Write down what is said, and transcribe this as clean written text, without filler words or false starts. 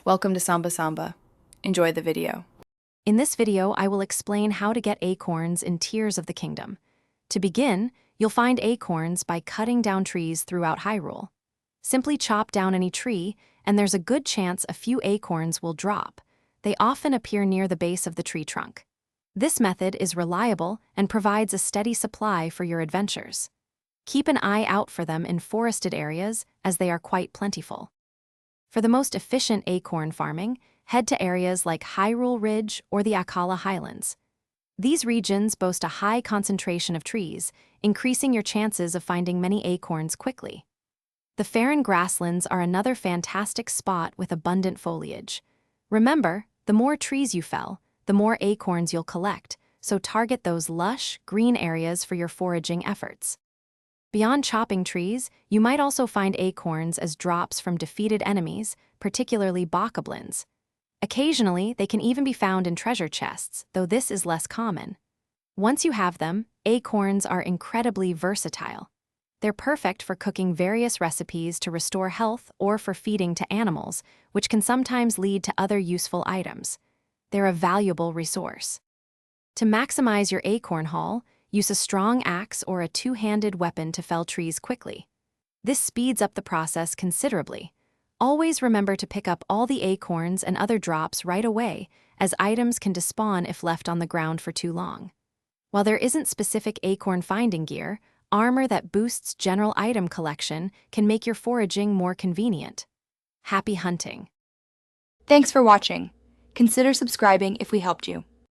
Welcome to Samba Samba. Enjoy the video. In this video, I will explain how to get acorns in tiers of the kingdom. To begin, you'll find acorns by cutting down trees throughout Hyrule. Simply chop down any tree, and there's a good chance a few acorns will drop. They often appear near the base of the tree trunk. This method is reliable and provides a steady supply for your adventures. Keep an eye out for them in forested areas, as they are quite plentiful. For the most efficient acorn farming, head to areas like Hyrule Ridge or the Akala Highlands. These regions boast a high concentration of trees, increasing your chances of finding many acorns quickly. The Faron grasslands are another fantastic spot with abundant foliage. Remember, the more trees you fell, the more acorns you'll collect, so target those lush, green areas for your foraging efforts. Beyond chopping trees, you might also find acorns as drops from defeated enemies, particularly bokoblins. Occasionally, they can even be found in treasure chests, though this is less common. Once you have them, acorns are incredibly versatile. They're perfect for cooking various recipes to restore health or for feeding to animals, which can sometimes lead to other useful items. They're a valuable resource. To maximize your acorn haul, use a strong axe or a two-handed weapon to fell trees quickly. This speeds up the process considerably. Always remember to pick up all the acorns and other drops right away, as items can despawn if left on the ground for too long. While there isn't specific acorn finding gear, armor that boosts general item collection can make your foraging more convenient. Happy hunting! Thanks for watching. Consider subscribing if we helped you.